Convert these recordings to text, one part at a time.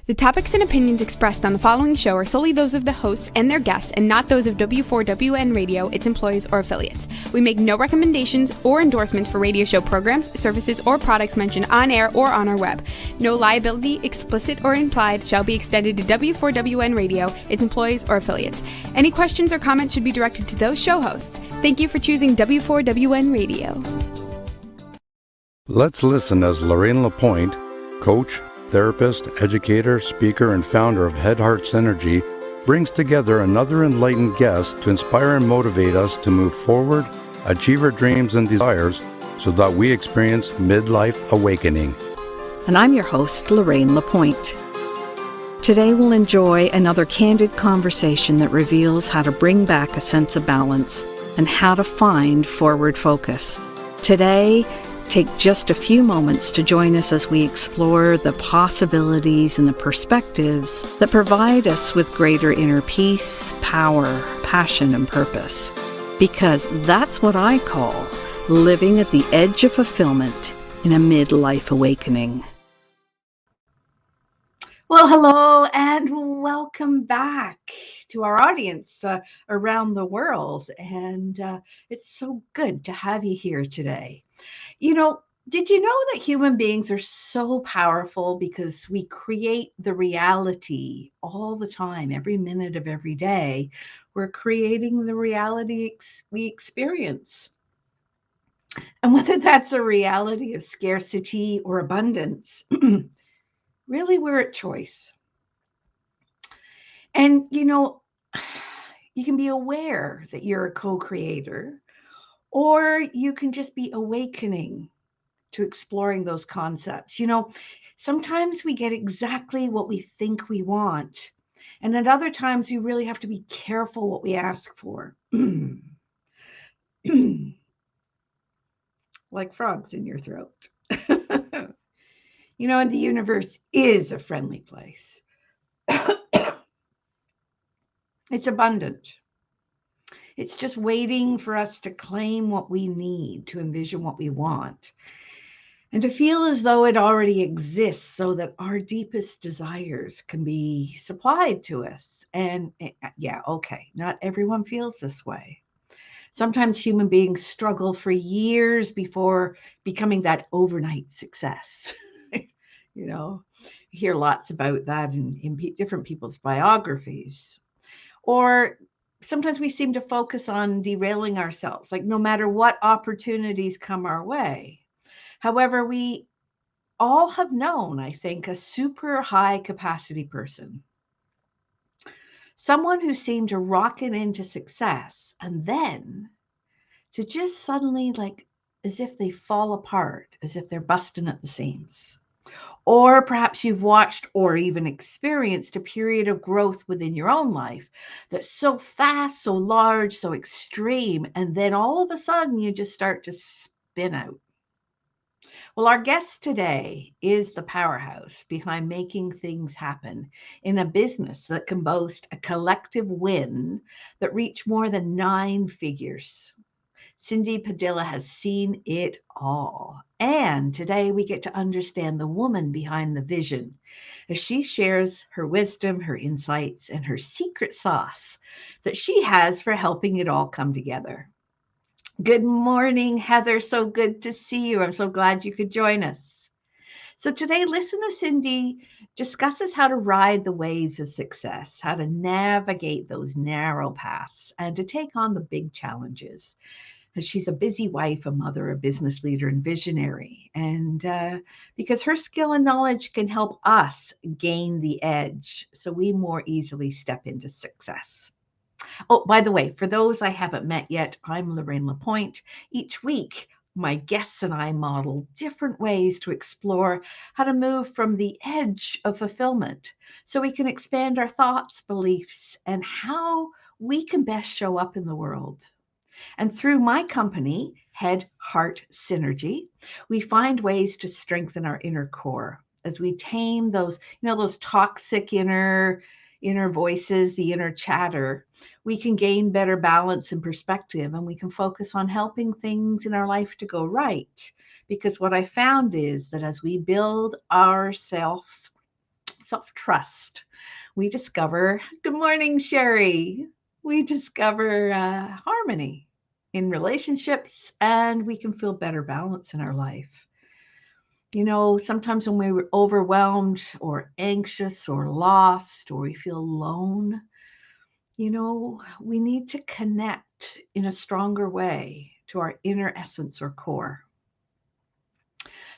The topics and opinions expressed on the following show are solely those of the hosts and their guests and not those of W4WN Radio, its employees, or affiliates. We make no recommendations or endorsements for radio show programs, services, or products mentioned on air or on our web. No liability, explicit or implied, shall be extended to W4WN Radio, its employees, or affiliates. Any questions or comments should be directed to those show hosts. Thank you for choosing W4WN Radio. Let's listen as Lorraine LaPointe, coach, therapist, educator, speaker, and founder of Head Heart Synergy, brings together another enlightened guest to inspire and motivate us to move forward, achieve our dreams and desires, so that we experience midlife awakening. And I'm your host, Lorraine LaPointe. Today we'll enjoy another candid conversation that reveals how to bring back a sense of balance and how to find forward focus. Today, take just a few moments to join us as we explore the possibilities and the perspectives that provide us with greater inner peace, power, passion, and purpose. Because that's what I call living at the edge of fulfillment in a midlife awakening. Well, hello and welcome back to our audience around the world. And it's so good to have you here today. You know, did you know that human beings are so powerful because we create the reality all the time, every minute of every day? We're creating the reality we experience. And whether that's a reality of scarcity or abundance, really we're at choice. And, you know, you can be aware that you're a co-creator, or you can just be awakening to exploring those concepts. You know, sometimes we get exactly what we think we want. And at other times, you really have to be careful what we ask for. Like frogs in your throat. You know, and the universe is a friendly place. It's abundant. It's just waiting for us to claim what we need, to envision what we want, and to feel as though it already exists so that our deepest desires can be supplied to us. And yeah, okay, not everyone feels this way. Sometimes human beings struggle for years before becoming that overnight success. You know, you hear lots about that in different people's biographies. Or sometimes we seem to focus on derailing ourselves, like no matter what opportunities come our way. However, we all have known, I think, a super high capacity person, someone who seemed to rocket into success and then to just suddenly, like, as if they fall apart, as if they're busting at the seams. Or perhaps you've watched or even experienced a period of growth within your own life that's so fast, so large, so extreme, and then all of a sudden you just start to spin out. Well, our guest today is the powerhouse behind making things happen in a business that can boast a collective win that reached more than 9 figures. Cyndi Padilla has seen it all. And today we get to understand the woman behind the vision as she shares her wisdom, her insights, and her secret sauce that she has for helping it all come together. Good morning, Heather. So good to see you. I'm so glad you could join us. So today, listen to Cyndi discusses how to ride the waves of success, how to navigate those narrow paths, and to take on the big challenges. She's a busy wife, a mother, a business leader, and visionary. And because her skill and knowledge can help us gain the edge so we more easily step into success. Oh, by the way, for those I haven't met yet, I'm Lorraine LaPointe. Each week, my guests and I model different ways to explore how to move from the edge of fulfillment so we can expand our thoughts, beliefs, and how we can best show up in the world. And through my company, Head Heart Synergy, we find ways to strengthen our inner core as we tame those, those toxic inner voices, the inner chatter. We can gain better balance and perspective, and we can focus on helping things in our life to go right. Because what I found is that as we build our self-trust. We discover, good morning, Sherry. We discover harmony in relationships, and we can feel better balance in our life. You know, sometimes when we're overwhelmed or anxious or lost or we feel alone, you know, we need to connect in a stronger way to our inner essence or core.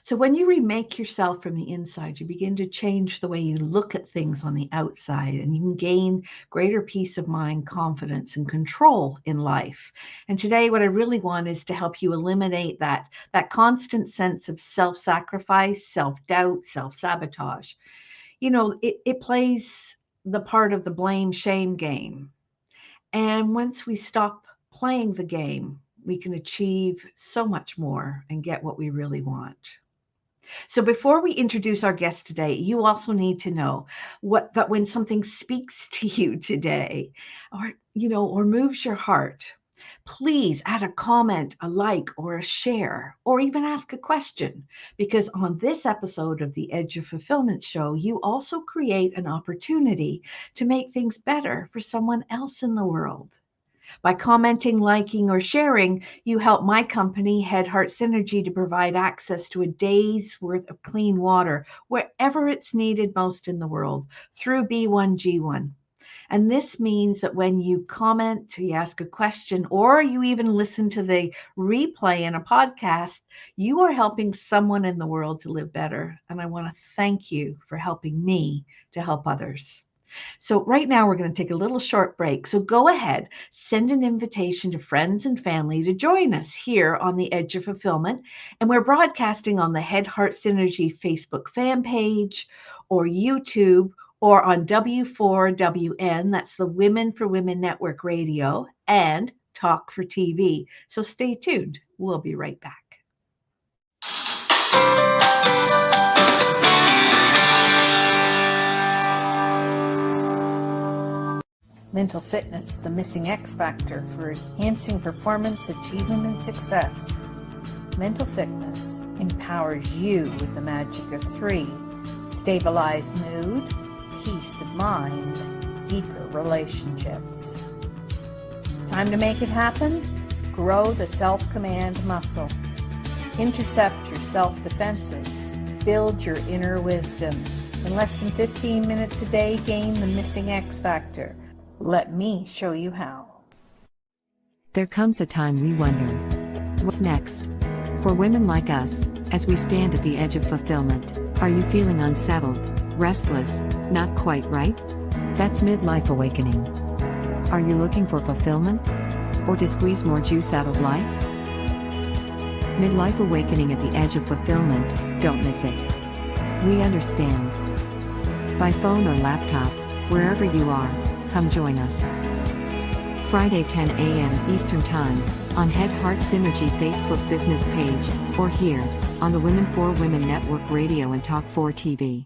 So when you remake yourself from the inside, you begin to change the way you look at things on the outside, and you can gain greater peace of mind, confidence, and control in life. And today, what I really want is to help you eliminate that constant sense of self-sacrifice, self-doubt, self-sabotage. You know, it plays the part of the blame shame game. And once we stop playing the game, we can achieve so much more and get what we really want. So before we introduce our guest today, you also need to know that when something speaks to you today, or moves your heart, please add a comment, a like, or a share, or even ask a question. Because on this episode of the Edge of Fulfillment show, you also create an opportunity to make things better for someone else in the world. By commenting, liking, or sharing, you help my company, Head Heart Synergy, to provide access to a day's worth of clean water wherever it's needed most in the world through B1G1. And this means that when you comment, you ask a question, or you even listen to the replay in a podcast, you are helping someone in the world to live better. And I want to thank you for helping me to help others. So right now we're going to take a little short break. So go ahead, send an invitation to friends and family to join us here on the Edge of Fulfillment. And we're broadcasting on the Head Heart Synergy Facebook fan page or YouTube or on W4WN, that's the Women4 Women Network radio, and Talk for TV. So stay tuned. We'll be right back. Mental fitness, the missing X factor for enhancing performance, achievement, and success. Mental fitness empowers you with the magic of 3: stabilized mood, peace of mind, deeper relationships. Time to make it happen? Grow the self-command muscle. Intercept your self-defenses. Build your inner wisdom. In less than 15 minutes a day, gain the missing X factor. Let me show you how. There comes a time we wonder, what's next? For women like us, as we stand at the edge of fulfillment, are you feeling unsettled, restless, not quite right? That's midlife awakening. Are you looking for fulfillment? Or to squeeze more juice out of life? Midlife awakening at the edge of fulfillment, don't miss it. We understand. By phone or laptop, wherever you are, come join us. Friday 10 a.m. Eastern Time, on Head Heart Synergy Facebook business page, or here, on the Women4 Women Network radio and Talk 4 TV.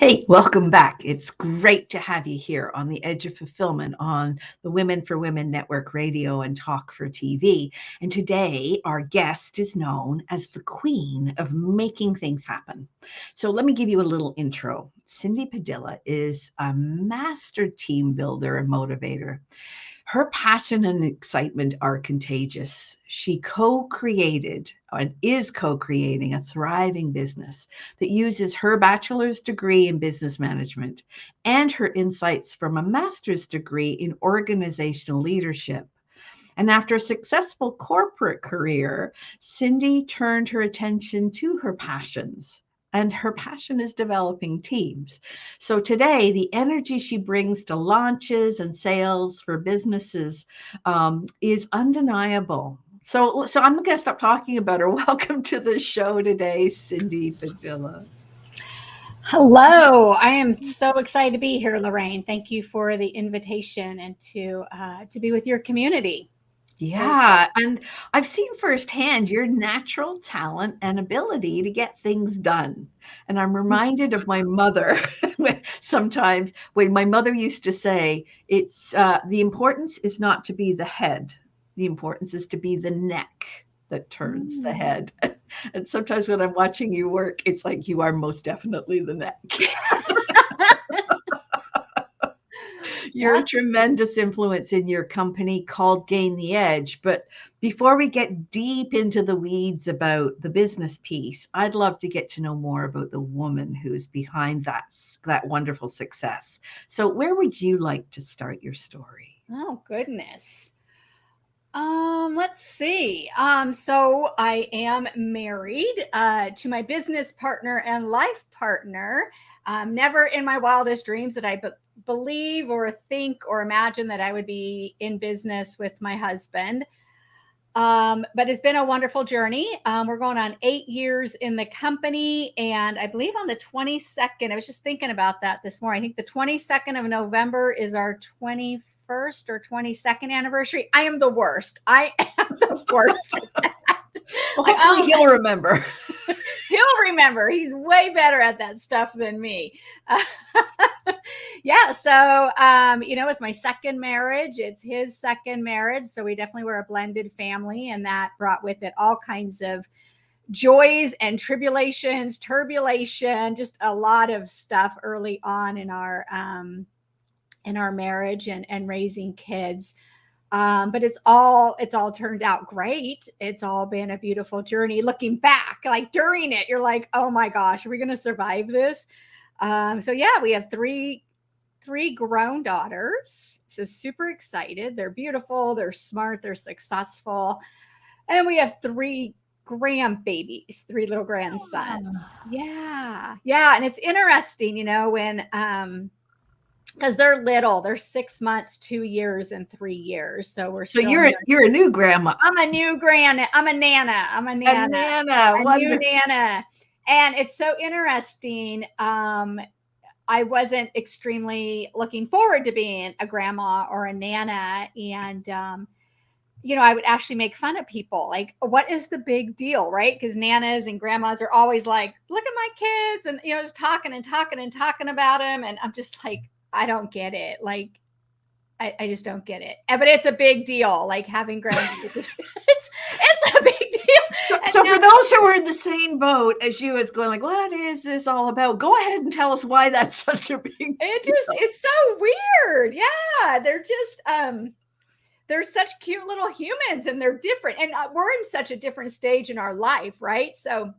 Hey, welcome back. It's great to have you here on the Edge of Fulfillment on the Women4 Women Network radio and Talk for TV. And today our guest is known as the Queen of Making Things Happen. So let me give you a little intro. Cyndi Padilla is a master team builder and motivator. Her passion and excitement are contagious. She co-created and is co-creating a thriving business that uses her bachelor's degree in business management and her insights from a master's degree in organizational leadership. And after a successful corporate career, Cyndi turned her attention to her passions. And her passion is developing teams. So today, the energy she brings to launches and sales for businesses is undeniable. So I'm going to stop talking about her. Welcome to the show today, Cyndi Padilla. Hello. I am so excited to be here, Lorraine. Thank you for the invitation and to be with your community. Yeah, and I've seen firsthand your natural talent and ability to get things done. And I'm reminded of my mother sometimes when my mother used to say, it's the importance is not to be the head. The importance is to be the neck. that turns the head. And sometimes when I'm watching you work, it's like you are most definitely the neck. You're a tremendous influence in your company called Gain the Edge. But before we get deep into the weeds about the business piece, I'd love to get to know more about the woman who's behind that wonderful success. So where would you like to start your story? Oh, goodness. Let's see. So I am married to my business partner and life partner. Never in my wildest dreams did I believe or think or imagine that I would be in business with my husband. But it's been a wonderful journey. We're going on 8 years in the company. And I believe on the 22nd, I was just thinking about that this morning. I think the 22nd of November is our 21st or 22nd anniversary. I am the worst. I am the worst. Well, hopefully he'll remember. He'll remember. He's way better at that stuff than me. Yeah. So, it's my second marriage. It's his second marriage. So we definitely were a blended family, and that brought with it all kinds of joys and tribulations, turbulation, just a lot of stuff early on in our marriage and raising kids. But it's all turned out great. It's all been a beautiful journey. Looking back, like during it, you're like, oh my gosh, are we going to survive this? So yeah, we have three grown daughters. So super excited. They're beautiful. They're smart. They're successful. And we have 3 grandbabies, 3 little grandsons. Yeah. Yeah. And it's interesting, when, because they're little, they're 6 months, 2 years, and 3 years. So we're still. So you're a new grandma. I'm a new nana. I'm a nana. A new nana. And it's so interesting. I wasn't extremely looking forward to being a grandma or a nana. And, I would actually make fun of people. Like, what is the big deal, right? Because nanas and grandmas are always like, look at my kids. And, just talking and talking and talking about them. And I'm just like, I don't get it. Like, I just don't get it. But it's a big deal. Like having grandkids, it's a big deal. So for those who are in the same boat as you, it's going like, what is this all about? Go ahead and tell us why that's such a big deal. It's so weird. Yeah. They're just, they're such cute little humans, and they're different. And we're in such a different stage in our life, right? So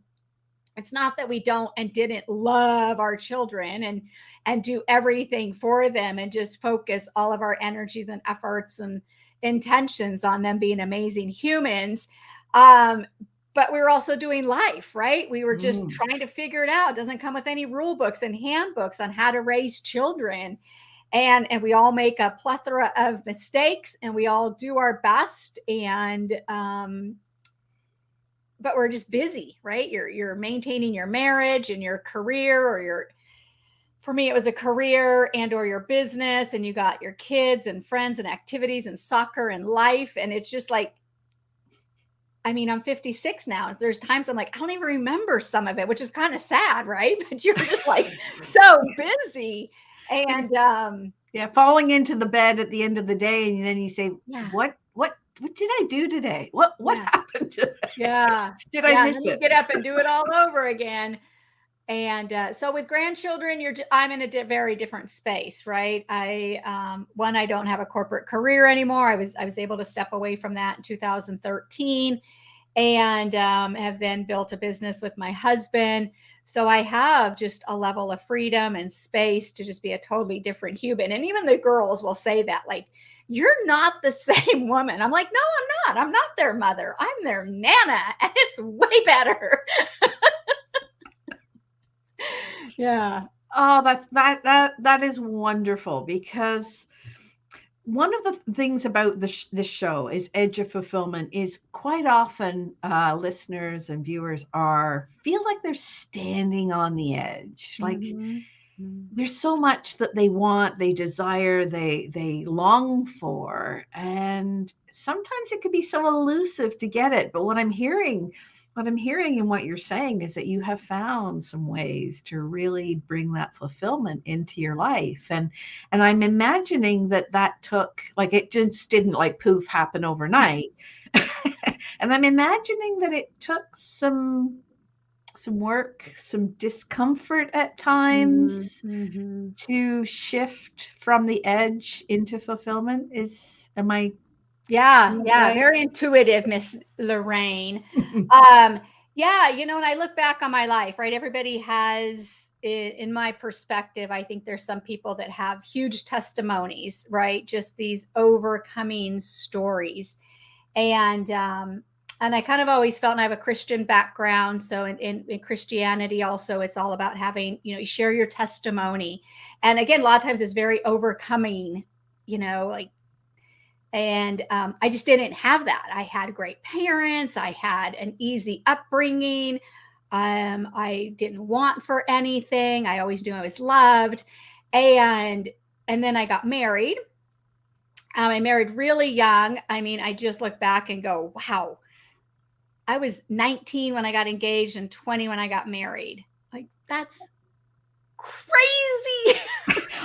it's not that we don't and didn't love our children and do everything for them and just focus all of our energies and efforts and intentions on them being amazing humans. But we were also doing life, right? We were just trying to figure it out. It doesn't come with any rule books and handbooks on how to raise children. And we all make a plethora of mistakes, and we all do our best. And, but we're just busy, right? You're maintaining your marriage and your career, or for me, it was a career and or your business, and you got your kids and friends and activities and soccer and life. And it's just like, I'm 56 now. There's times I'm like, I don't even remember some of it, which is kind of sad, right? But you're just like so busy. And falling into the bed at the end of the day, and then you say, what did I do today? What happened today? Yeah. Did I miss it? Get up and do it all over again. And so with grandchildren, I'm in a very different space, right? I don't have a corporate career anymore. I was able to step away from that in 2013, and have then built a business with my husband. So I have just a level of freedom and space to just be a totally different human. And even the girls will say that, like, you're not the same woman. I'm like, no, I'm not. I'm not their mother. I'm their nana. And it's way better. Yeah. Oh, that is wonderful, because one of the things about this show is Edge of Fulfillment is quite often listeners and viewers feel like they're standing on the edge. Like there's so much that they want, they desire, they long for, and sometimes it could be so elusive to get it. But what I'm hearing and what you're saying is that you have found some ways to really bring that fulfillment into your life. And I'm imagining that took, like, it just didn't like poof happen overnight. And I'm imagining that it took some work, some discomfort at times Mm-hmm. to shift from the edge into fulfillment. Am I Yeah, doing that yeah, right? very intuitive, Miss Lorraine. Yeah, and I look back on my life, right? Everybody has, in my perspective, I think there's some people that have huge testimonies, right? Just these overcoming stories. And I kind of always felt, and I have a Christian background. So in Christianity also, it's all about having, you share your testimony. And again, a lot of times it's very overcoming, like, and I just didn't have that. I had great parents. I had an easy upbringing. I didn't want for anything. I always knew I was loved. And then I got married. I married really young. I mean, I just look back and go, wow, I was 19 when I got engaged and 20 when I got married. Like, that's crazy.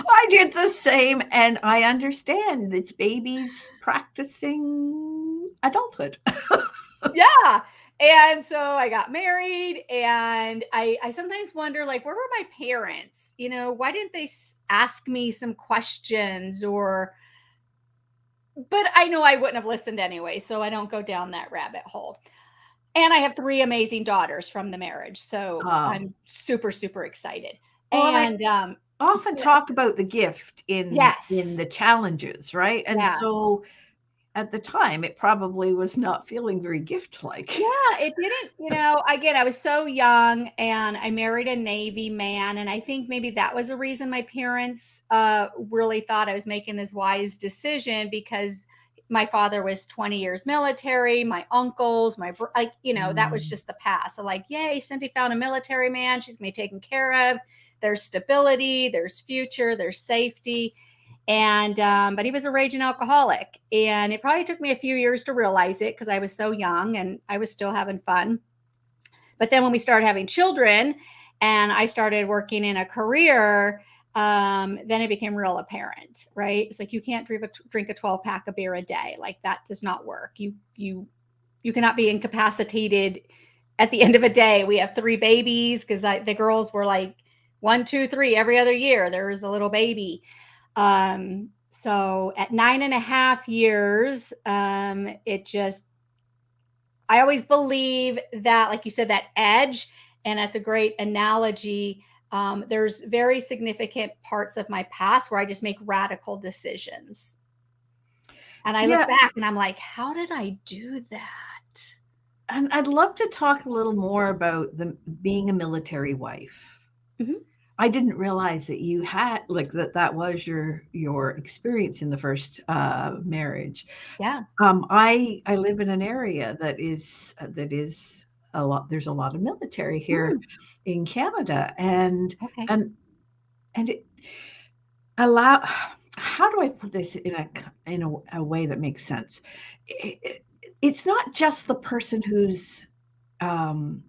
I did the same, and I understand it's babies practicing adulthood. Yeah. And so I got married, and I sometimes wonder, like, where were my parents? Why didn't they ask me some questions? But I know I wouldn't have listened anyway, so I don't go down that rabbit hole. And I have 3 amazing daughters from the marriage, so Oh, I'm super, super excited. well, and I And often talk about the gift in yes, the challenges, right? And yeah. so at the time, it probably was not feeling very gift-like. Yeah, it didn't, again, I was so young and I married a Navy man. And I think maybe that was a reason my parents really thought I was making this wise decision, because my father was 20 years military, my uncles, that was Mm. just the past. So like, yay, Cyndi found a military man. She's going to be taken care of. There's stability, there's future, there's safety. And but he was a raging alcoholic, and it probably took me a few years to realize it because I was so young and I was still having fun. But then when we started having children and I started working in a career, then it became real apparent, right? It's like, you can't drink a 12 pack of beer a day. Like, that does not work. You cannot be incapacitated at the end of a day. We have 3 babies, because the girls were like 1, 2, 3 every other year. There was a little baby. So at 9.5 years, I always believe that, like you said, that edge, and that's a great analogy. There's very significant parts of my past where I just make radical decisions. And I look Yeah, back and I'm like, how did I do that? and I'd love to talk a little more about being a military wife. Mhm. I didn't realize that you had like that was your experience in the first marriage. Yeah. I live in an area that is a lot. There's a lot of military here Mm, in Canada, and okay. and and it allow. How do I put this in a way that makes sense? It's not just the person who's um,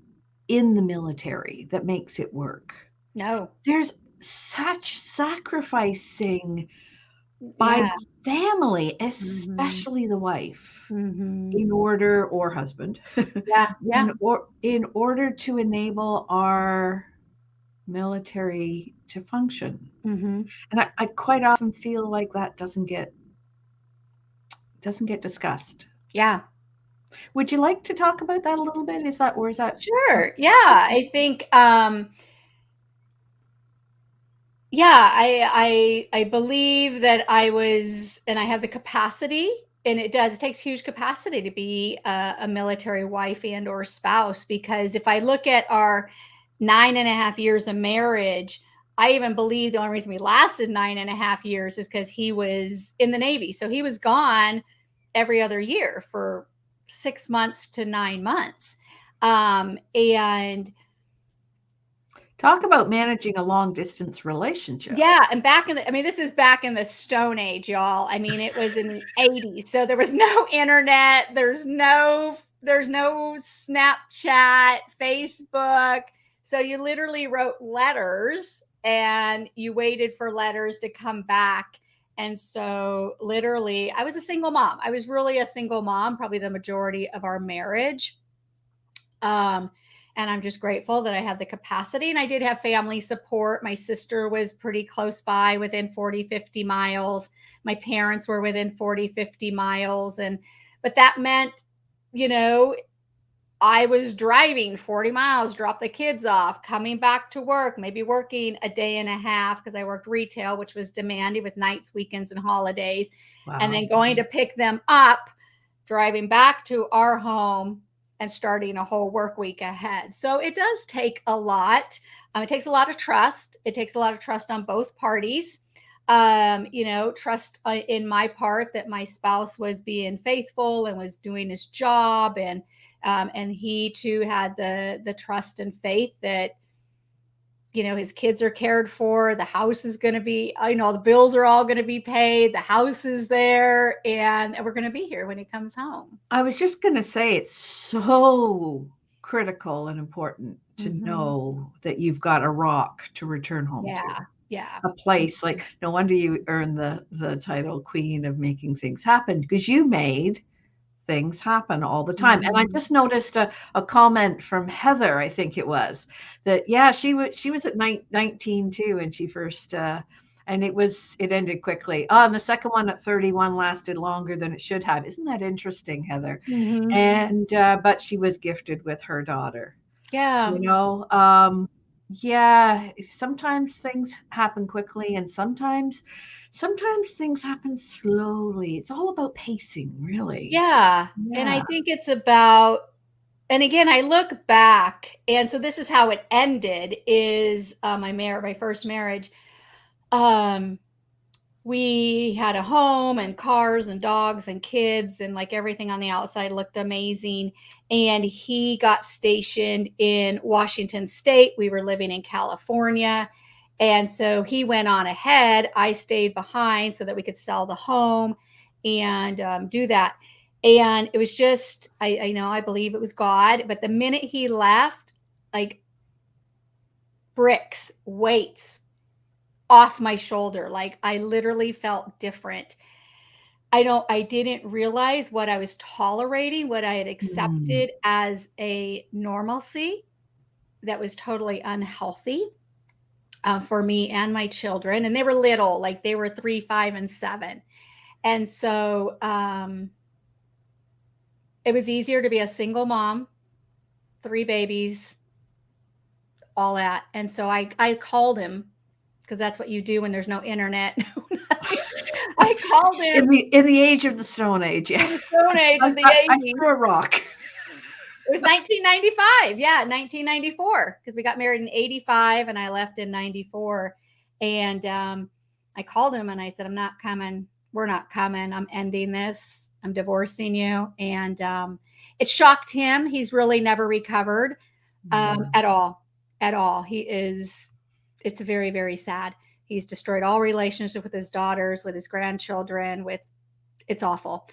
in the military that makes it work. No. There's such sacrificing by Yeah. the family, Hmm. especially the wife, Hmm. in order or husband, Yeah. Yeah. in order to enable our military to function. Hmm. And I quite often feel like that doesn't get discussed. Yeah. Would you like to talk about that a little bit? Is that Sure. Yeah. okay? I think, yeah, I believe that I was, and I have the capacity, and it takes huge capacity to be a military wife and or spouse. Because if I look at our 9.5 years of marriage, I even believe the only reason we lasted 9.5 years is because he was in the Navy. So he was gone every other year for 6 months to 9 months. And Talk about managing a long distance relationship. yeah, and this is back in the Stone Age, y'all. I mean, it was in the 80s. So there was no internet, there's no Snapchat, Facebook. So you literally wrote letters and you waited for letters to come back. And so literally I was a single mom. I was really a single mom, probably the majority of our marriage. Um, and I'm just grateful that I had the capacity, and I did have family support. My sister was pretty close by, within 40, 50 miles. My parents were within 40, 50 miles. But that meant, you know, I was driving 40 miles, drop the kids off, coming back to work, maybe working a day and a half because I worked retail, which was demanding with nights, weekends, and holidays, and Wow. then going to pick them up, driving back to our home and starting a whole work week ahead. So it does take a lot. It takes a lot of trust. It takes a lot of trust on both parties. Trust in my part that my spouse was being faithful and was doing his job, and he too had the trust and faith that, you know, his kids are cared for, the house is going to be, the bills are all going to be paid, the house is there, and we're going to be here when he comes home. I was just going to say, it's so critical and important to know that you've got a rock to return home to. Yeah. A place like, no wonder you earned the title Queen of Making Things Happen, because you made things happen all the time. And I just noticed a comment from Heather, I think it was, that she was at 19 too, and she first and it ended quickly. And the second one at 31 lasted longer than it should have. Isn't that interesting, Heather? And but she was gifted with her daughter. Yeah. Sometimes things happen quickly, and sometimes things happen slowly. It's all about pacing, really. Yeah. And I think it's about, and again, I look back, and so this is how it ended, is my first marriage. We had a home and cars and dogs and kids, and like everything on the outside looked amazing. And he got stationed in Washington State. We were living in California. And so he went on ahead. I stayed behind so that we could sell the home and do that. And it was just, I believe it was God. But the minute he left, like bricks, weights off my shoulder. Like I literally felt different. I didn't realize what I was tolerating, what I had accepted as a normalcy that was totally unhealthy for me and my children. And they were little, like they were 3, 5, and 7. And so it was easier to be a single mom, 3 babies, all that. And so I called him, because that's what you do when there's no internet. I called him in the age of the Stone Age. Yeah, the Stone Age of the 80s. I threw a rock. It was 1995. Yeah, 1994, because we got married in 85 and I left in 94. And I called him and I said, I'm not coming. We're not coming. I'm ending this. I'm divorcing you. And it shocked him. He's really never recovered at all. It's very, very sad. He's destroyed all relationship with his daughters, with his grandchildren, it's awful.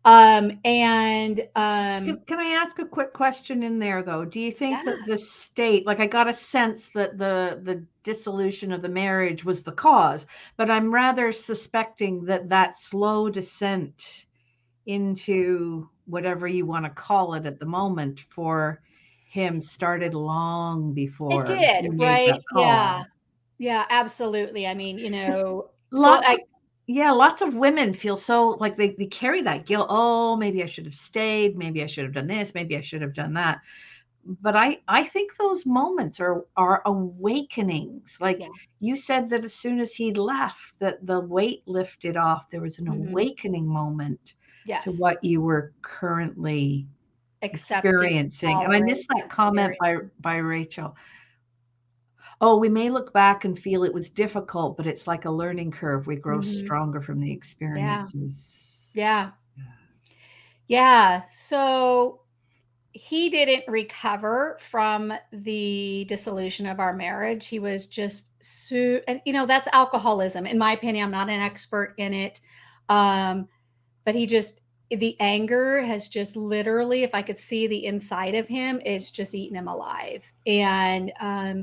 Can I ask a quick question in there, though? Do you think that the state, like I got a sense that the dissolution of the marriage was the cause, but I'm rather suspecting that slow descent into whatever you want to call it at the moment for him started long before it did, you made right? that call. Yeah, absolutely. I mean, lots of women feel so like they carry that guilt. Oh, maybe I should have stayed. Maybe I should have done this. Maybe I should have done that. But I think those moments are awakenings. Like you said, that as soon as he left, that the weight lifted off. There was an awakening moment to what you were currently experiencing. And I missed that comment by Rachel. Oh, we may look back and feel it was difficult, but it's like a learning curve. We grow stronger from the experiences. Yeah. So he didn't recover from the dissolution of our marriage. He was just and that's alcoholism. In my opinion, I'm not an expert in it. But the anger has just literally, if I could see the inside of him, it's just eaten him alive. And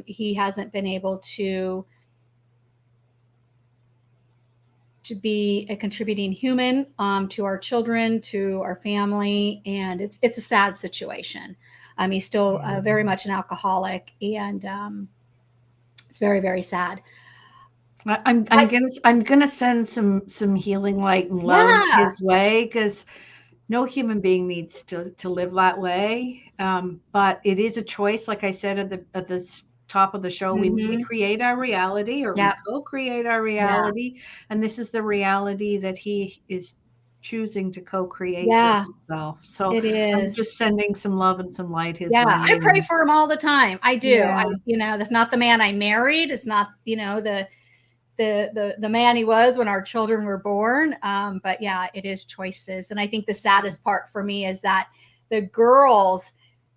he hasn't been able to to be a contributing human to our children, to our family, and it's a sad situation. He's still very much an alcoholic, and it's very, very sad. I'm gonna send some healing light and love his way, because no human being needs to live that way. But it is a choice, like I said at the top of the show. We create our reality, or we co-create our reality, and this is the reality that he is choosing to co-create with himself. So it is. I'm just sending some love and some light his way. I pray for him all the time. I do. That's not the man I married. It's not, the man he was when our children were born. But it is choices. And I think the saddest part for me is that the girls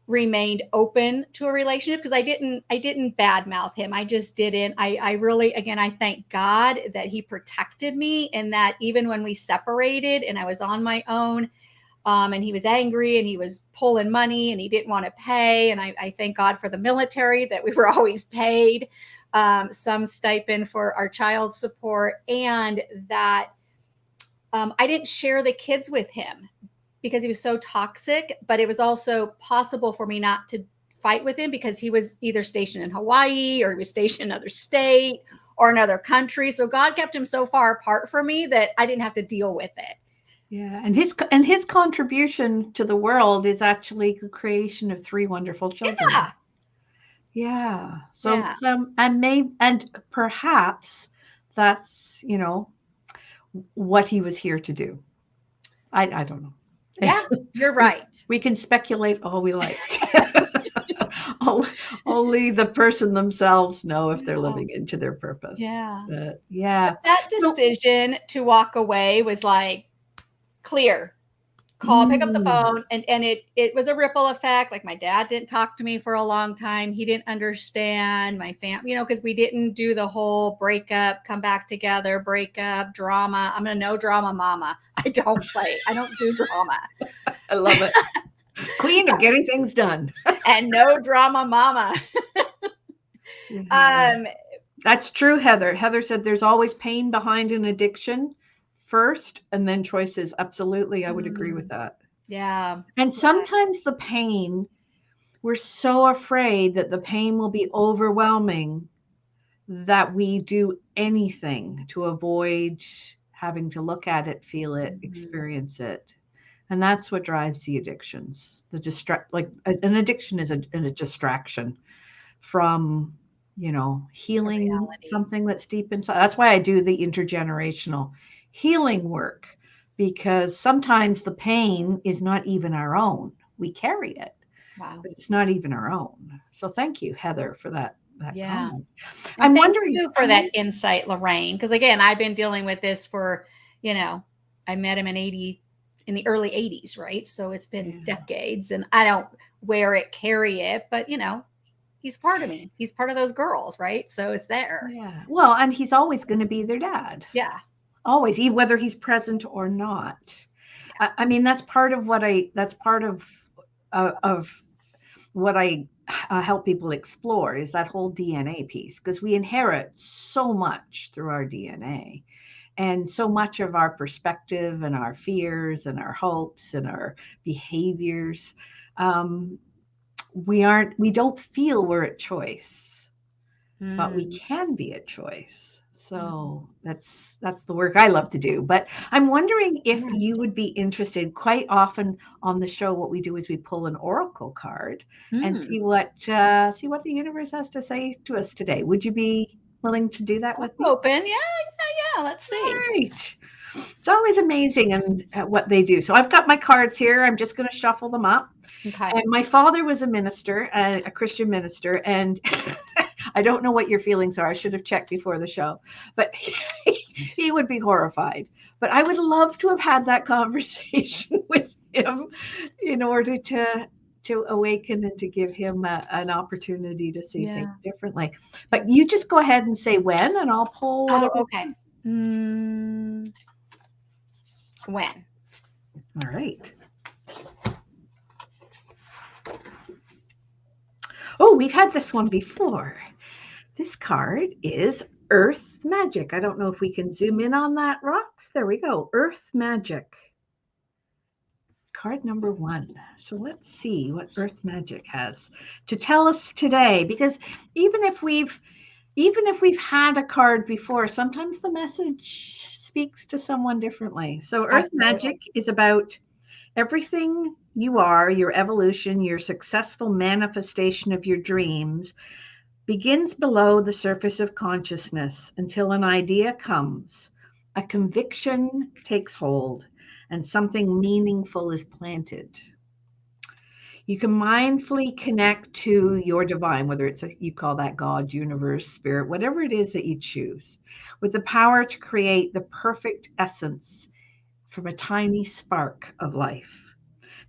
remained open to a relationship, because I didn't badmouth him. I just didn't. I really, again, I thank God that he protected me, and that even when we separated and I was on my own, and he was angry and he was pulling money and he didn't want to pay. And I thank God for the military, that we were always paid some stipend for our child support, and that I didn't share the kids with him because he was so toxic. But it was also possible for me not to fight with him, because he was either stationed in Hawaii, or he was stationed in another state or another country. So God kept him so far apart from me that I didn't have to deal with it. Yeah, and his contribution to the world is actually the creation of 3 wonderful children. Yeah. So and perhaps that's, what he was here to do. I don't know. Yeah, you're right. We can speculate all we like. Only the person themselves know if they're living into their purpose. Yeah. But that decision to walk away was like clear. Pick up the phone, and it was a ripple effect. Like, my dad didn't talk to me for a long time. He didn't understand my family, because we didn't do the whole breakup, come back together, breakup, drama. I'm a no drama mama. I don't do drama. I love it. Queen of getting things done. And no drama mama. That's true, Heather. Heather said there's always pain behind an addiction first, and then choices. Absolutely. I would agree with that. Yeah. And sometimes the pain, we're so afraid that the pain will be overwhelming that we do anything to avoid having to look at it, feel it, experience it. And that's what drives the addictions. An addiction is a distraction from, healing something that's deep inside. That's why I do the intergenerational healing work, because sometimes the pain is not even our own. We carry it, but it's not even our own. So thank you, Heather, for that comment. I'm wondering, thank you for that insight, Lorraine, because again, I've been dealing with this for, I met him in the early 80s, right? So it's been decades, and I don't carry it, but he's part of me. He's part of those girls, right? So it's there. Yeah. Well, and he's always going to be their dad. Yeah. Always, whether he's present or not. I mean, that's part of what I help people explore, is that whole DNA piece, because we inherit so much through our DNA, and so much of our perspective and our fears and our hopes and our behaviors. We don't feel we're at choice, but we can be at choice. So that's the work I love to do. But I'm wondering if you would be interested. Quite often on the show, what we do is we pull an oracle card and see what the universe has to say to us today. Would you be willing to do that with me? Open, yeah. Let's see. All right. It's always amazing and what they do. So I've got my cards here. I'm just going to shuffle them up. Okay. And my father was a minister, a Christian minister, and I don't know what your feelings are. I should have checked before the show, but he would be horrified. But I would love to have had that conversation with him in order to awaken and to give him an opportunity to see things differently. But you just go ahead and say when, and I'll pull. Okay. When? All right. Oh, we've had this one before. This card is Earth Magic. I don't know if we can zoom in on that, Rox. There we go. Earth Magic. Card number 1. So let's see what Earth Magic has to tell us today, because even if we've had a card before, sometimes the message speaks to someone differently. So Earth Magic is about everything you are, your evolution, your successful manifestation of your dreams begins below the surface of consciousness until an idea comes, a conviction takes hold, and something meaningful is planted. You can mindfully connect to your divine, whether it's you call that God, universe, spirit, whatever it is that you choose, with the power to create the perfect essence from a tiny spark of life.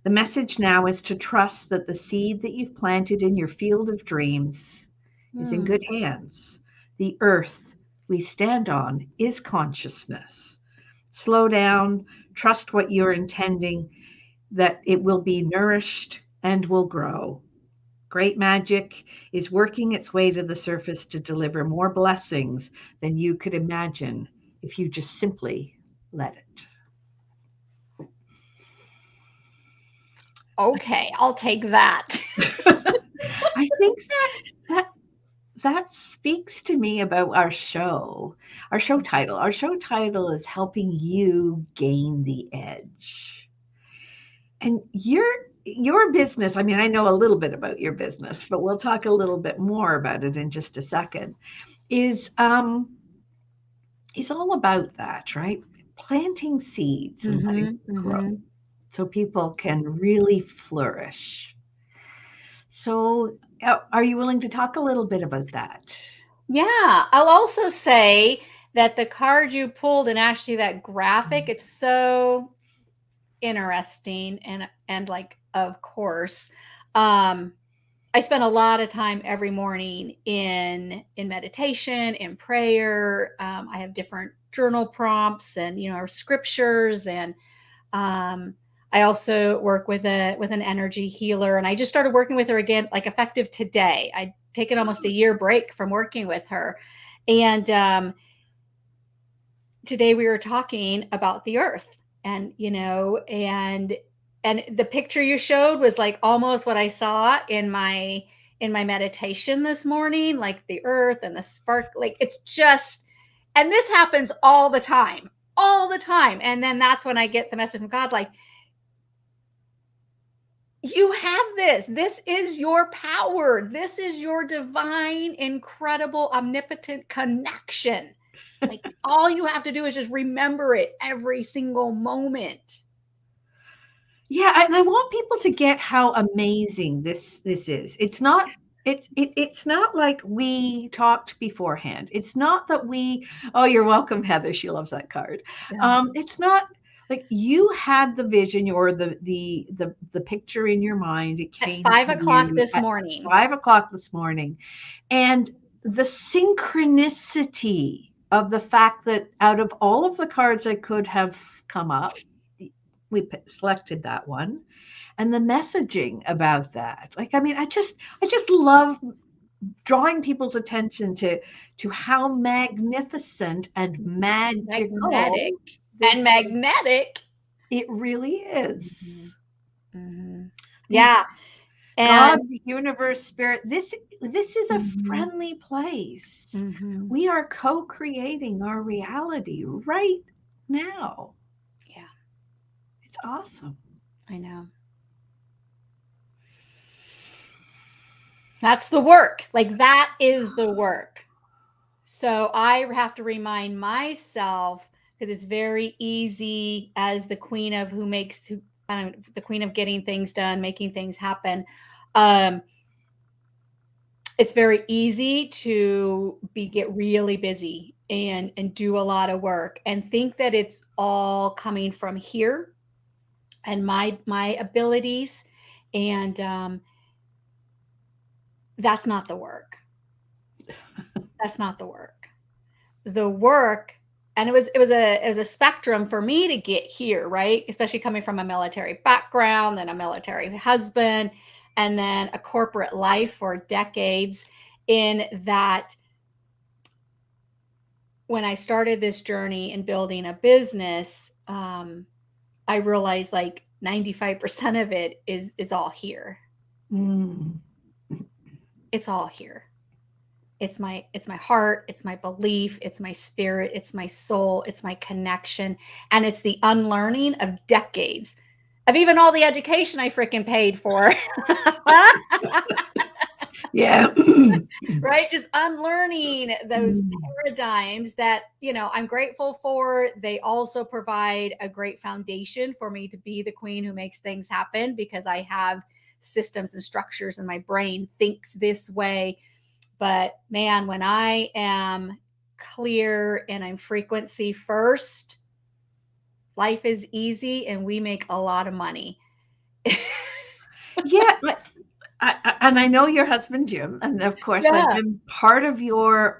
The message now is to trust that the seed that you've planted in your field of dreams is in good hands. The earth we stand on is consciousness. Slow down, trust what you're intending, that it will be nourished and will grow. Great magic is working its way to the surface to deliver more blessings than you could imagine if you just simply let it. Okay, I'll take that. I think that speaks to me about our show. Our show title. Our show title is helping you gain the edge. And your business, I mean, I know a little bit about your business, but we'll talk a little bit more about it in just a second, is all about that, right? Planting seeds and letting them grow so people can really flourish. So are you willing to talk a little bit about that? Yeah, I'll also say that the card you pulled and actually that graphic, it's so interesting and like, of course, I spend a lot of time every morning in meditation, in prayer. I have different journal prompts and our scriptures, and I also work with an energy healer, and I just started working with her again, like effective today. I'd taken almost a year break from working with her, and today we were talking about the earth, and and the picture you showed was like almost what I saw in my meditation this morning, like the earth and the spark. Like, it's just, and this happens all the time. And then that's when I get the message from God, like, you have this. This is your power. This is your divine, incredible, omnipotent connection. Like, all you have to do is just remember it every single moment. Yeah, and I want people to get how amazing this is. It's not like we talked beforehand. It's not that oh, you're welcome, Heather. She loves that card. Yeah. It's not like you had the vision or the picture in your mind. It came At 5 to o'clock you this at morning. 5 o'clock this morning. And the synchronicity of the fact that out of all of the cards that could have come up, we selected that one, and the messaging about that. Like, I mean, I just love drawing people's attention to how magnificent and magical Magnetic. it really is. Mm-hmm. Yeah. God, And the universe, spirit, this is a friendly place. We are co-creating our reality right now. Yeah. It's awesome. I know. That's the work. Like, that is the work. So I have to remind myself, because it's very easy as the queen of the queen of getting things done, making things happen. It's very easy to get really busy and do a lot of work and think that it's all coming from here and my abilities, and that's not the work. That's not the work. The work, and it was a spectrum for me to get here, right? Especially coming from a military background and a military husband, and then a corporate life for decades, in that when I started this journey in building a business, I realized like 95% of it is all here. It's all here. It's my heart, it's my belief, it's my spirit, it's my soul, it's my connection, and it's the unlearning of decades of even all the education I freaking paid for. Yeah. Right? Just unlearning those paradigms that, I'm grateful for. They also provide a great foundation for me to be the queen who makes things happen, because I have systems and structures, and my brain thinks this way. But man, when I am clear and I'm frequency first, life is easy and we make a lot of money. Yeah. And I know your husband, Jim, and of course I've been part of your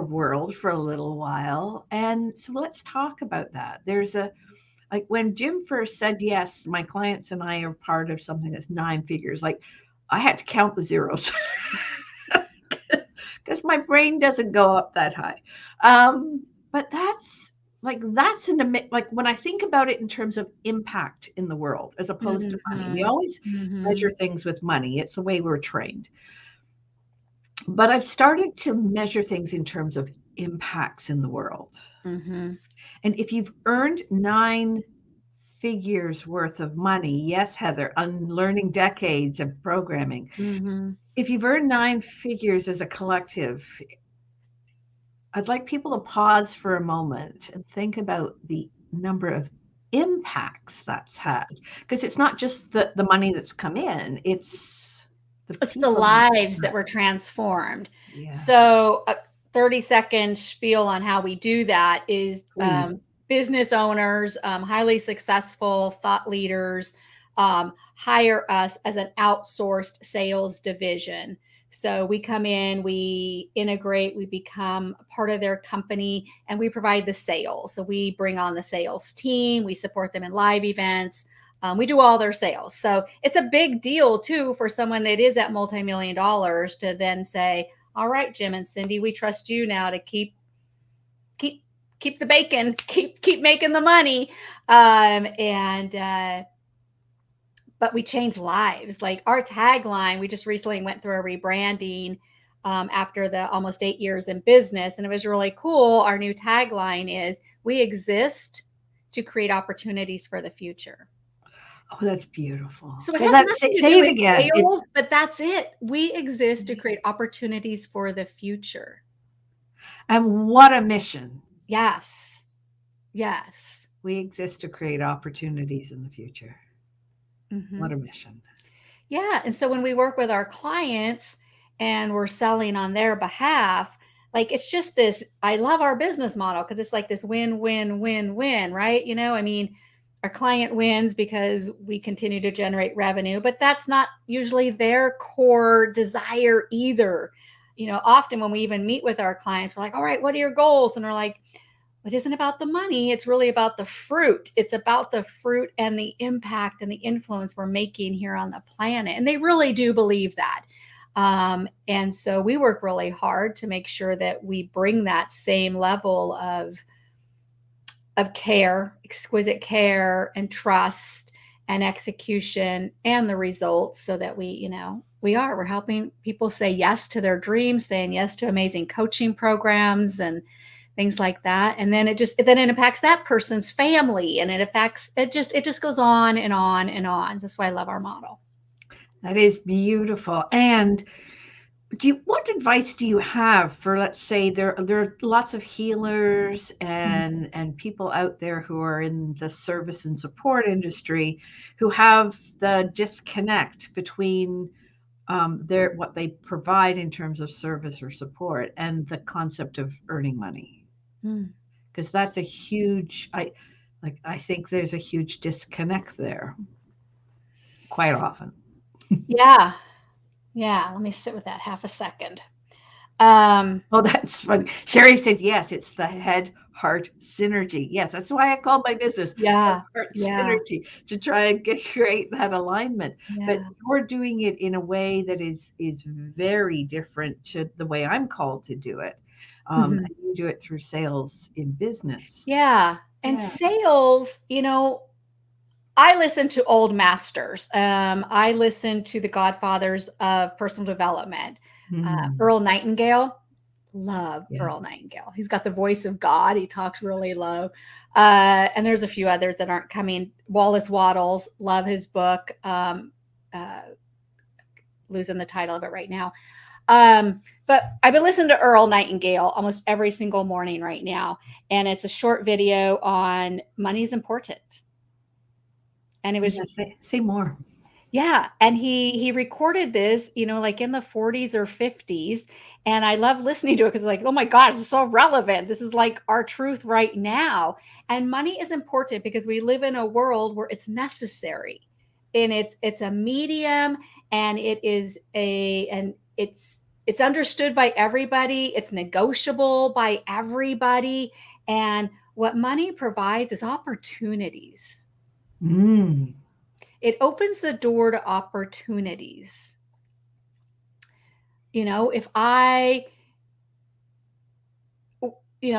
world for a little while. And so let's talk about that. Like when Jim first said, yes, my clients and I are part of something that's 9 figures, like I had to count the zeros because my brain doesn't go up that high. But that's like when I think about it in terms of impact in the world as opposed to money. We always measure things with money. It's the way we're trained. But I've started to measure things in terms of impacts in the world. And if you've earned 9 figures worth of money, yes, Heather, unlearning decades of programming. If you've earned 9 figures as a collective, I'd like people to pause for a moment and think about the number of impacts that's had, because it's not just the money that's come in, it's the lives that were transformed. Yeah. So a 30-second spiel on how we do that is business owners, highly successful thought leaders, hire us as an outsourced sales division. So we come in, we integrate, we become a part of their company, and we provide the sales. So we bring on the sales team, we support them in live events, we do all their sales. So it's a big deal too for someone that is at multi-million dollars to then say, all right, Jim and Cyndi, we trust you now to keep the bacon, keep making the money. But we change lives. Like our tagline, we just recently went through a rebranding after the almost 8 years in business. And it was really cool. Our new tagline is, we exist to create opportunities for the future. Oh, that's beautiful. So it has nothing to do with sales, but that's it. We exist to create opportunities for the future. And what a mission. Yes. We exist to create opportunities in the future. What a mission. Yeah. And so when we work with our clients and we're selling on their behalf, like it's just this, I love our business model because it's like this win, win, win, win, right? I mean, our client wins because we continue to generate revenue, but that's not usually their core desire either. Often when we even meet with our clients, we're like, all right, what are your goals? And they're like, it isn't about the money. It's really about the fruit. It's about the fruit and the impact and the influence we're making here on the planet. And they really do believe that. And so we work really hard to make sure that we bring that same level of care, exquisite care and trust and execution and the results, so that we're helping people say yes to their dreams, saying yes to amazing coaching programs and things like that. And then it impacts that person's family, and it just goes on and on and on. That's why I love our model. That is beautiful. And what advice do you have for, let's say there are lots of healers and people out there who are in the service and support industry who have the disconnect between what they provide in terms of service or support and the concept of earning money? Because that's a huge, I think there's a huge disconnect there quite often. Yeah. Let me sit with that half a second. Oh, that's funny. Sherry said, yes, it's the head-heart synergy. Yes, that's why I call my business heart synergy, to try and create that alignment. Yeah. But you're doing it in a way that is very different to the way I'm called to do it. Mhm. And you do it through sales in business. Yeah. And Yeah. sales, I listen to old masters. I listen to the godfathers of personal development. Mm, Earl Nightingale, love yeah. Earl Nightingale. He's got the voice of God. He talks really low. And there's a few others that aren't coming. Wallace Wattles, love his book. Uh, Losing the title of it right now. But I've been listening to Earl Nightingale almost every single morning right now. And it's a short video on money is important. And it was, Yeah, say more. yeah. And he recorded this, like in the 40s or 50s. And I love listening to it because like, oh my gosh, this is so relevant. This is like our truth right now. And money is important because we live in a world where it's necessary. And it's a medium, and it's understood by everybody. It's negotiable by everybody. And what money provides is opportunities. Mm. It opens the door to opportunities. If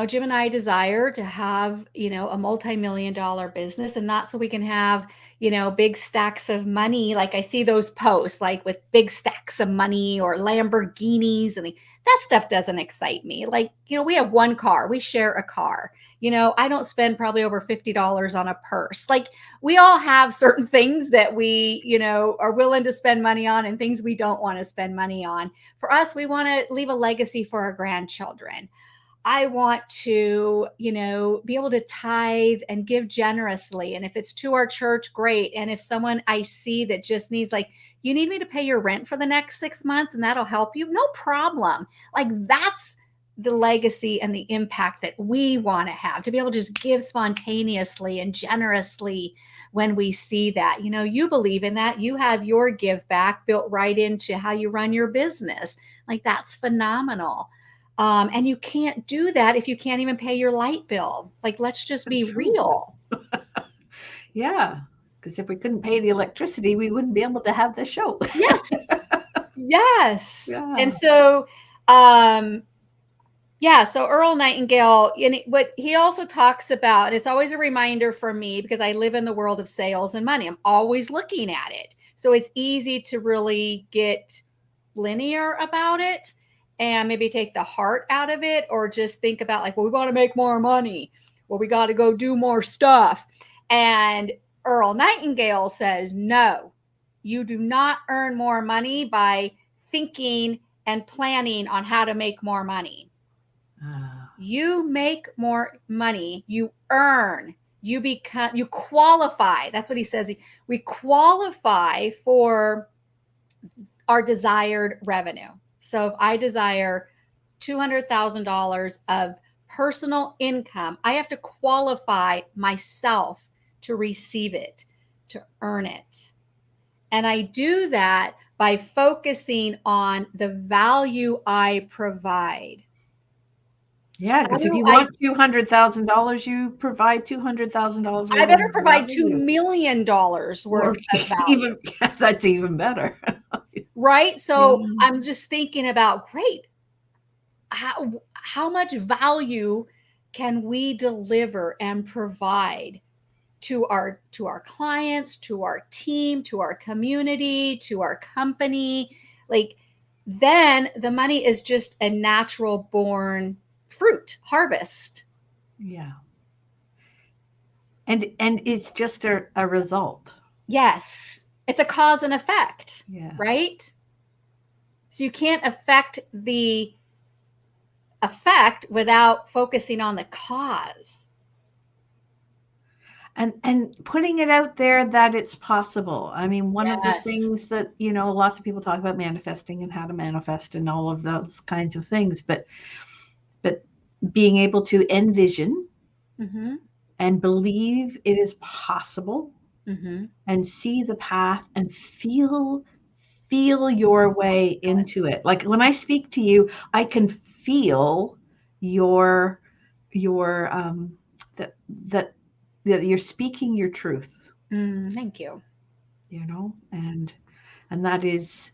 Jim and I desire to have, a multi-million-dollar business, and not so we can have, big stacks of money. Like I see those posts like with big stacks of money or Lamborghinis, and that stuff doesn't excite me. Like, we have one car, we share a car. I don't spend probably over $50 on a purse. Like we all have certain things that we, are willing to spend money on and things we don't want to spend money on. For us, we want to leave a legacy for our grandchildren. I want to, be able to tithe and give generously. And if it's to our church, great. And if someone I see that just needs, like, you need me to pay your rent for the next 6 months and that'll help you, no problem. Like that's the legacy and the impact that we want to have, to be able to just give spontaneously and generously when we see that. You believe in that. You have your give back built right into how you run your business. Like that's phenomenal. And you can't do that if you can't even pay your light bill. Like, let's just be real. Yeah, because if we couldn't pay the electricity, we wouldn't be able to have the show. Yes. Yes. Yeah. And so, so Earl Nightingale, and what he also talks about, and it's always a reminder for me because I live in the world of sales and money. I'm always looking at it. So it's easy to really get linear about it and maybe take the heart out of it, or just think about like, well, we want to make more money. Well, we got to go do more stuff. And Earl Nightingale says, no, you do not earn more money by thinking and planning on how to make more money. You make more money, you earn, you qualify. That's what he says. We qualify for our desired revenue. So if I desire $200,000 of personal income, I have to qualify myself to receive it, to earn it. And I do that by focusing on the value I provide. Yeah, because if you want $200,000, you provide $200,000. I better provide $2 million worth of value. That's even better. Right? So I'm just thinking about, great, how much value can we deliver and provide to our clients, to our team, to our community, to our company? Like, then the money is just a natural born fruit harvest. Yeah. And it's just a result. Yes. It's a cause and effect. Yeah. Right? So you can't affect the effect without focusing on the cause. And putting it out there that it's possible. I mean, one of the things that, lots of people talk about manifesting and how to manifest and all of those kinds of things, but being able to envision and believe it is possible and see the path and feel your way into it. Like when I speak to you, I can feel your that you're speaking your truth. Thank you. And that is,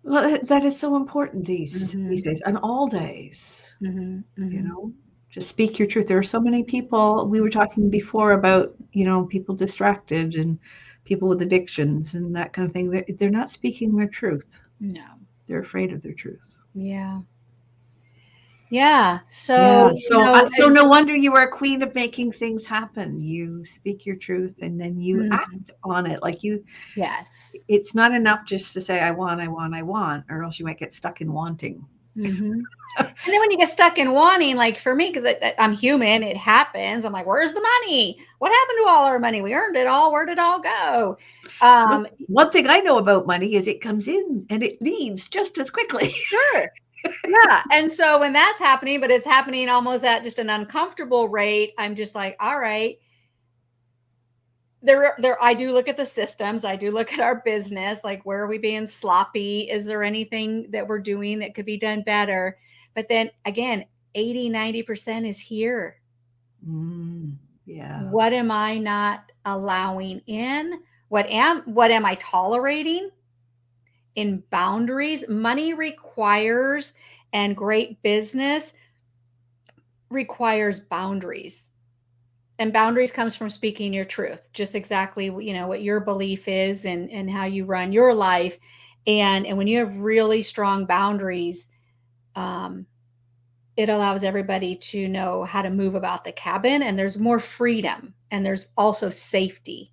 Well, that is so important these Mhm. days, and all days. Mhm. You Mhm. know, just speak your truth. There are so many people. We were talking before about people distracted and people with addictions and that kind of thing. They're not speaking their truth. No. They're afraid of their truth. Yeah. Yeah. So, Yeah. So no wonder you are a queen of making things happen. You speak your truth and then you Mhm. act on it. Like you, Yes. it's not enough just to say, I want, or else you might get stuck in wanting. Mhm. And then when you get stuck in wanting, like for me, because I'm human, it happens. I'm like, where's the money? What happened to all our money? We earned it all. Where did it all go? Well, one thing I know about money is it comes in and it leaves just as quickly. Sure. Yeah. And so when that's happening, but it's happening almost at just an uncomfortable rate, I'm just like, all right. I do look at the systems. I do look at our business. Like, where are we being sloppy? Is there anything that we're doing that could be done better? But then again, 80-90% is here. Yeah. What am I not allowing in? What am I tolerating in boundaries? Money requires, and great business requires boundaries. And boundaries comes from speaking your truth, just exactly what your belief is and how you run your life. And when you have really strong boundaries, um, it allows everybody to know how to move about the cabin, and there's more freedom, and there's also safety.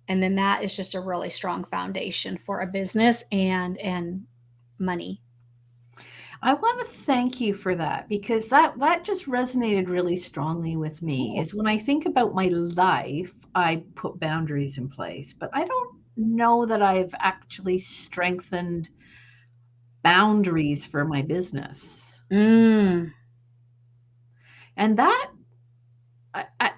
And then that is just a really strong foundation for a business and money. I want to thank you for that because that just resonated really strongly with me. Is when I think about my life, I put boundaries in place, but I don't know that I've actually strengthened boundaries for my business. Mm. And that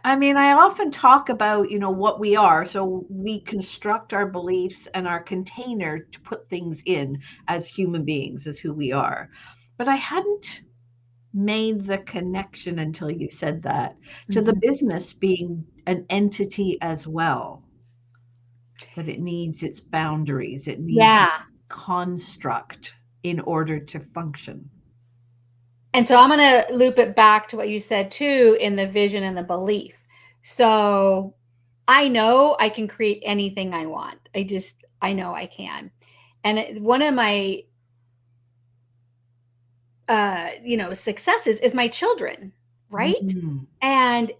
I mean, I often talk about, what we are. So we construct our beliefs and our container to put things in as human beings, as who we are. But I hadn't made the connection until you said that to the Mhm. business being an entity as well, that it needs its boundaries, it needs its Yeah. construct in order to function. And so I'm going to loop it back to what you said too in the vision and the belief. So I know I can create anything I want. I know I can. And one of my successes is my children, right? Mm. And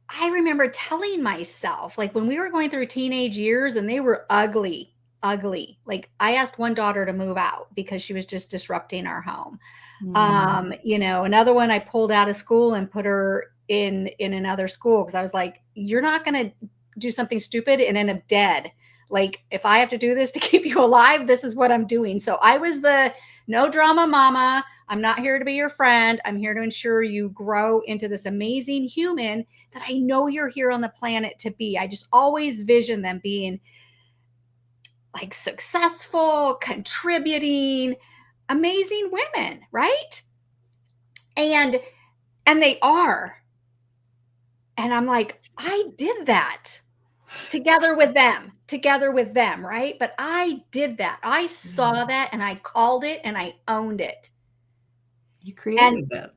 I remember telling myself, like when we were going through teenage years and they were ugly, ugly. Like I asked one daughter to move out because she was just disrupting our home. Mm. Another one I pulled out of school and put her in another school because I was like, you're not going to do something stupid and end up dead. Like if I have to do this to keep you alive, this is what I'm doing. So I was the no drama mama. I'm not here to be your friend. I'm here to ensure you grow into this amazing human that I know you're here on the planet to be. I just always vision them being like successful, contributing, amazing women, right? And they are. And I'm like, I did that together with them, right? But I did that. I saw that and I called it and I owned it. You And created that.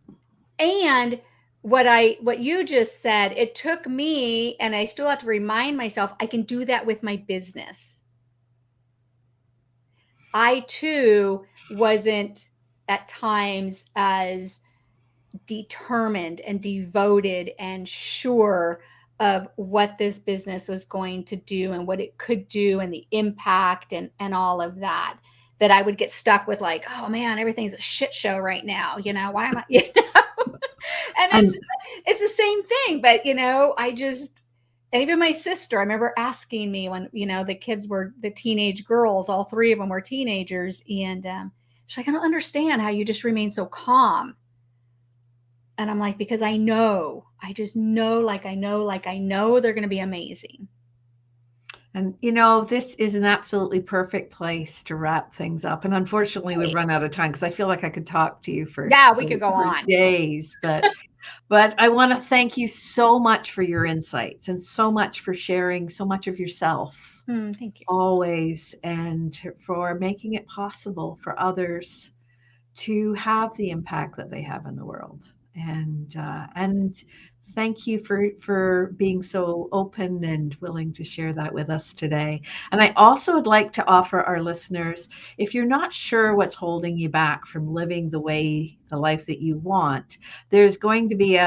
and what you just said, it took me, and I still have to remind myself I can do that with my business. I too wasn't at times as determined and devoted and sure of what this business was going to do and what it could do and the impact and all of that, that I would get stuck with like, oh man, everything's a shit show right now. Why am I, and And it's the same thing, but I just, and even my sister, I remember asking me when, the kids were the teenage girls, all three of them were teenagers. And she's like, I don't understand how you just remain so calm. And I'm like, because I just know, like I know they're going to be amazing. And this is an absolutely perfect place to wrap things up. And unfortunately, we've run out of time because I feel like I could talk to you for Yeah, we could go on. days. But I want to thank you so much for your insights and so much for sharing so much of yourself Thank you. always, and for making it possible for others to have the impact that they have in the world. And thank you for being so open and willing to share that with us today. And I also would like to offer our listeners, if you're not sure what's holding you back from living the life that you want, there's going to be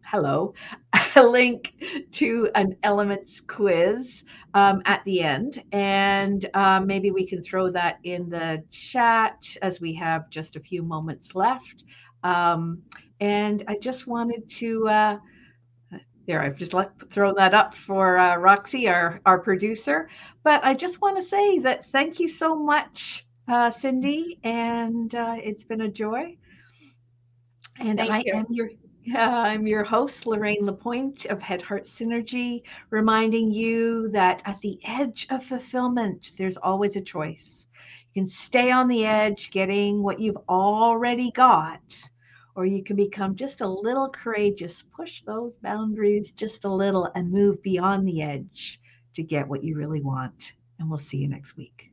hello, a link to an elements quiz at the end. And maybe we can throw that in the chat as we have just a few moments left. And I just wanted to, there, I've just thrown that up for Roxy, our producer. But I just want to say that thank you so much, Cyndi, and it's been a joy. And Thank I you. am I'm your host, Lorraine LaPointe of Head Heart Synergy, reminding you that at the edge of fulfillment, there's always a choice. You can stay on the edge, getting what you've already got, or you can become just a little courageous, push those boundaries just a little, and move beyond the edge to get what you really want. And we'll see you next week.